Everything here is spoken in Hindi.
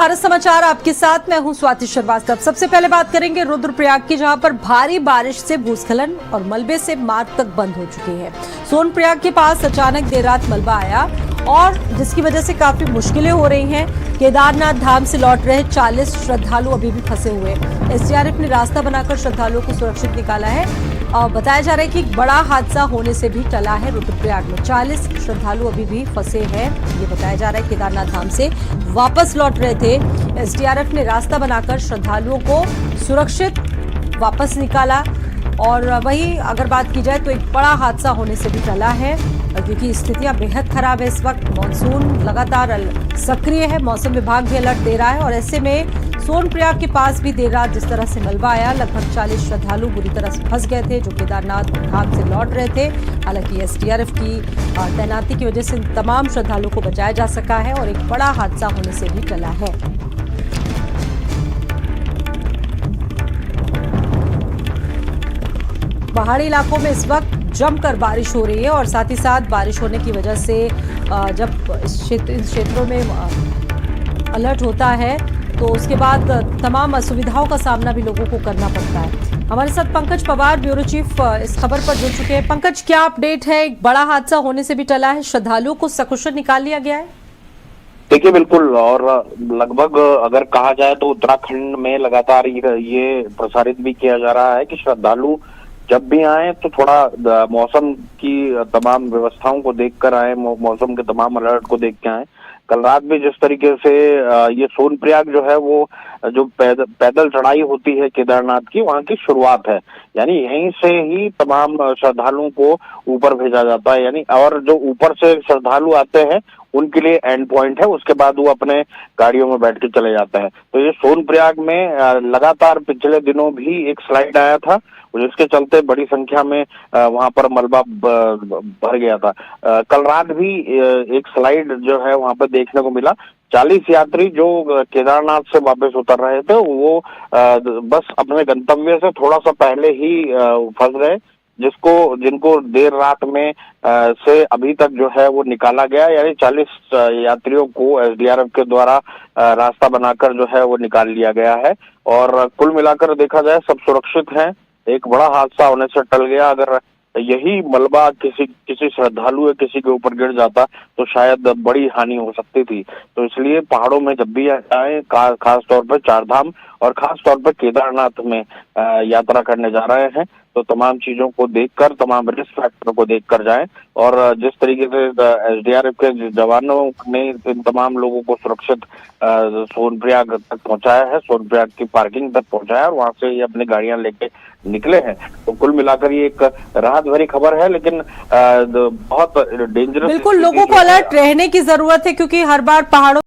भारत समाचार आपके साथ मैं हूं स्वाति श्रीवास्तव। सबसे पहले बात करेंगे रुद्रप्रयाग की, जहां पर भारी बारिश से भूस्खलन और मलबे से मार्ग तक बंद हो चुकी है। सोनप्रयाग के पास अचानक देर रात मलबा आया और जिसकी वजह से काफी मुश्किलें हो रही हैं। केदारनाथ धाम से लौट रहे 40 श्रद्धालु अभी भी फंसे हुए। एसडीआरएफ ने रास्ता बनाकर श्रद्धालुओं को सुरक्षित निकाला है। बताया जा रहा है कि बड़ा हादसा होने से भी टला है। रुद्रप्रयाग में 40 श्रद्धालु अभी भी फंसे हैं। ये बताया जा रहा है केदारनाथ धाम से वापस लौट रहे थे। एसडीआरएफ ने रास्ता बनाकर श्रद्धालुओं को सुरक्षित वापस निकाला। और वहीं अगर बात की जाए तो एक बड़ा हादसा होने से भी टला है, क्योंकि स्थितियां बेहद खराब है। इस वक्त मानसून लगातार सक्रिय है, मौसम विभाग भी अलर्ट दे रहा है और ऐसे में सोनप्रयाग के पास भी देर रात जिस तरह से मलबा आया, लगभग 40 श्रद्धालु बुरी तरह से फंस गए थे जो केदारनाथ धाम से लौट रहे थे। हालांकि एसडीआरएफ की तैनाती की वजह से तमाम श्रद्धालुओं को बचाया जा सका है और एक बड़ा हादसा होने से भी टला है। पहाड़ी इलाकों में इस वक्त जमकर बारिश हो रही है और साथ ही साथ बारिश होने की वजह से जब इन क्षेत्रों में अलर्ट होता है तो उसके बाद तमाम असुविधाओं का सामना भी लोगों को करना पड़ता है। हमारे साथ पंकज पवार, ब्यूरो चीफ, इस खबर पर जुड़ चुके हैं। पंकज, क्या अपडेट है? एक बड़ा हादसा होने से भी टला है, श्रद्धालुओं को सकुशल निकाल लिया गया है? देखिए, बिल्कुल। और लगभग अगर कहा जाए तो उत्तराखंड में लगातार ये प्रसारित भी किया जा रहा है कि श्रद्धालु जब भी आए तो थोड़ा मौसम की तमाम व्यवस्थाओं को देखकर आए, मौसम के तमाम अलर्ट को देख के आए। कल रात भी जिस तरीके से ये सोनप्रयाग जो है वो जो पैदल चढ़ाई होती है केदारनाथ की, वहां की शुरुआत है। यानी यहीं से ही तमाम श्रद्धालुओं को ऊपर भेजा जाता है। यानी और जो ऊपर से श्रद्धालु आते हैं उनके लिए एंड पॉइंट है, उसके बाद वो अपने गाड़ियों में बैठ के चले जाते हैं। तो ये सोनप्रयाग में लगातार पिछले दिनों भी एक स्लाइड आया था, जिसके चलते बड़ी संख्या में वहां पर मलबा भर गया था। कल रात भी एक स्लाइड जो है वहां पर देखने को मिला। 40 यात्री जो केदारनाथ से वापस उतर रहे थे वो बस अपने गंतव्य से थोड़ा सा पहले ही फंस गए, जिनको देर रात में से अभी तक जो है वो निकाला गया। यानी 40 यात्रियों को एसडीआरएफ के द्वारा रास्ता बनाकर जो है वो निकाल लिया गया है। और कुल मिलाकर देखा जाए सब सुरक्षित हैं। एक बड़ा हादसा होने से टल गया। अगर यही मलबा किसी श्रद्धालु या किसी के ऊपर गिर जाता तो शायद बड़ी हानि हो सकती थी। तो इसलिए पहाड़ों में जब भी आए, खास तौर पर चारधाम और खास तौर पर केदारनाथ में यात्रा करने जा रहे हैं, तो तमाम चीजों को देखकर, तमाम रिस्क फैक्टर को देखकर जाएं। और जिस तरीके से एसडीआरएफ के जवानों ने इन तमाम लोगों को सुरक्षित सोनप्रयाग तक पहुंचाया है, सोनप्रयाग की पार्किंग तक पहुंचाया और वहां से ये अपनी गाड़ियां लेके निकले हैं। तो कुल मिलाकर ये एक राहत भरी खबर है, लेकिन बहुत डेंजरस। बिल्कुल, लोगों को अलर्ट रहने की जरूरत है, क्योंकि हर बार पहाड़ों